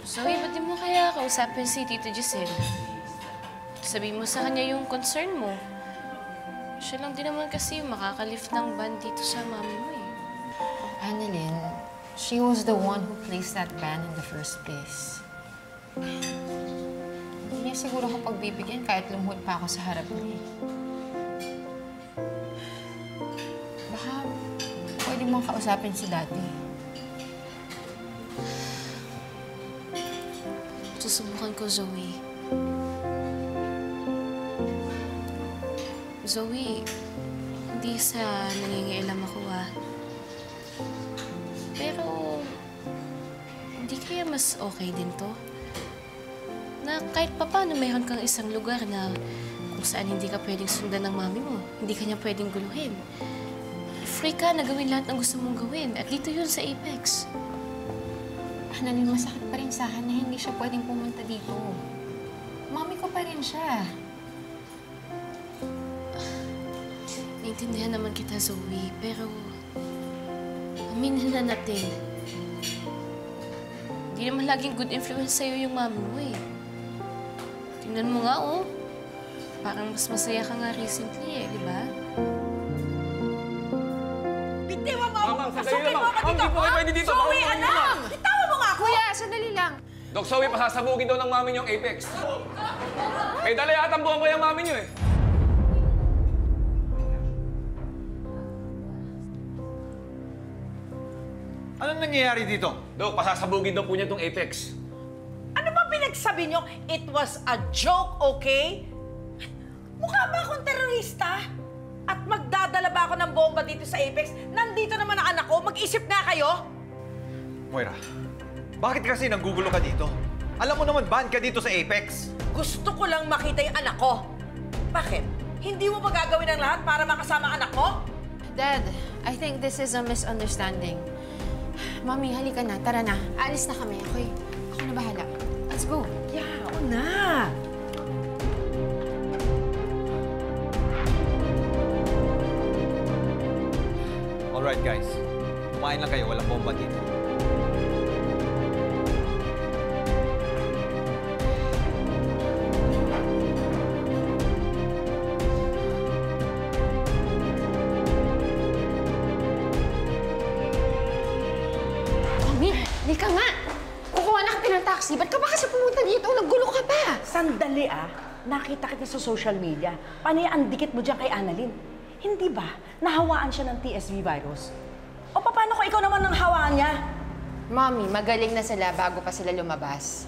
Zoe, ba't di mo kaya kausapin si Tito Giselle? Sabihin mo sa kanya yung concern mo. Siya lang din naman kasi yung makakalift ng ban dito sa mami mo eh. Annalyn, she was the one who placed that ban in the first place. Hindi niya siguro ako pagbibigyan kahit lumuhod pa ako sa harap niya. Baka pwede mong kausapin si Daddy. Susubukan ko, Zoe. Zoe, hindi sa nangingialam ako, ah. Pero, hindi kaya mas okay din to? Na kahit papaano mayroon kang isang lugar na kung saan hindi ka pwedeng sundan ng mami mo, hindi ka niya pwedeng guluhin. Free ka na gawin lahat ng gusto mong gawin. At dito yun sa Apex. Annalyn, masakit pa rin sa akin na hindi siya pwedeng pumunta dito. Mami ko pa rin siya. Naintindihan naman kita, Zoe, pero aminin na natin. Hindi naman laging good influence sa'yo yung mami mo eh. Tingnan mo nga, oh. Parang mas masaya ka nga recently eh, di ba? Bitiwan mo! Ma'am, Pasukin sandali mo lang. ako Ma'am, dito! di po kayo pwede dito. Zoe, Ma'am, anak! Itawan mo nga ako! Kuya, sandali lang. Doc Zoe, pasasabugin daw ng mami niyo ang Apex. May dala yata ang buwan yung mami niyo eh. Anong nangyayari dito? Doc, pasasabugin daw po niya itong Apex. Ano ba pinagsabi niyo? It was a joke, okay? Mukha ba akong terorista? At magdadala ba ako ng bomba dito sa Apex? Nandito naman ang anak ko. Mag-isip nga kayo. Moira, bakit kasi nanggugulo ka dito? Alam mo naman, ban ka dito sa Apex. Gusto ko lang makita yung anak ko. Bakit? Hindi mo ba gagawin ang lahat para makasama ang anak ko? Dad, I think this is a misunderstanding. Mami, halika na. Tara na. Alis na kami, okay? Ako na bahala. Let's go. Yeah, oo na. Alright guys, kumain lang kayo, walang bomba dito. Mami, halika nga. Kukuha na kita ng taxi. Ba't ka ba kasi pumunta dito? Naggulo ka pa. Sandali nakita kita sa social media. Panay ang dikit mo dyan kay Annalyn. Hindi ba nahawaan siya ng TSV virus? O paano kung ikaw naman ang hawaan niya? Mami, magaling na sila bago pa sila lumabas.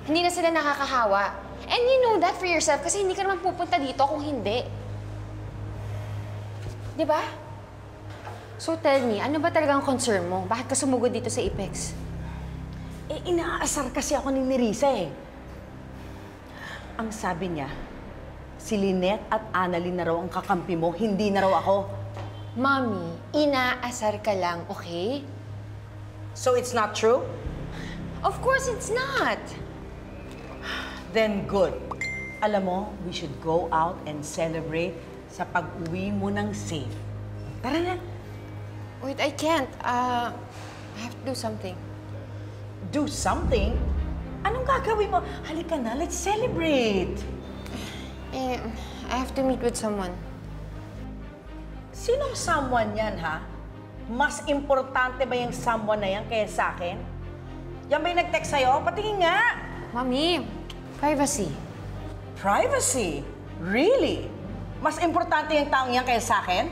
Hindi na sila nakakahawa. And you know that for yourself kasi hindi ka naman pupunta dito kung hindi. Di ba? So tell me, ano ba talagang concern mo? Bakit ka sumugod dito sa Apex? Eh, inaasar kasi ako ni Nerissa eh. Ang sabi niya, si Lynette at Annalyn na raw ang kakampi mo, hindi na raw ako. Mami, inaasar ka lang, okay? So it's not true? Of course it's not. Then good. Alam mo, we should go out and celebrate sa pag-uwi mo ng safe. Tara na. Wait, I can't. I have to do something. Do something? Anong gagawin mo? Halika na, let's celebrate. I have to meet with someone. Sinong someone yan, ha? Mas importante ba yung someone na yan kaya sa akin? Yan ba yung nag-text sa'yo? Patingin nga! Mami, privacy. Privacy? Really? Mas importante yung taong yan kaya sa akin?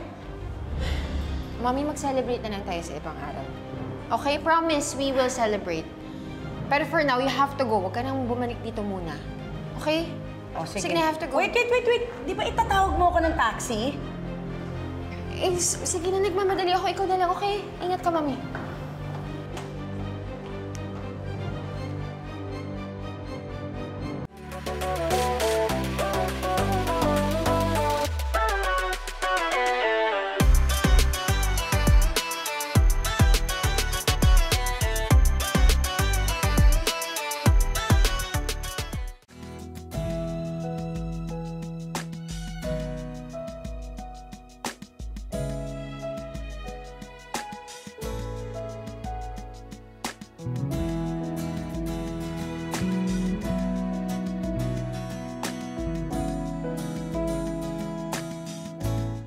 Mami, mag-celebrate na lang tayo sa ibang araw. Okay, promise, we will celebrate. Pero for now, you have to go. Huwag ka nang bumalik dito muna. Okay? O, sige. Sige na, I have to go. Wait. Di ba itatawag mo ako ng taxi? Sige na, nagmamadali ako. Ikaw na lang, okay? Ingat ka, Mami.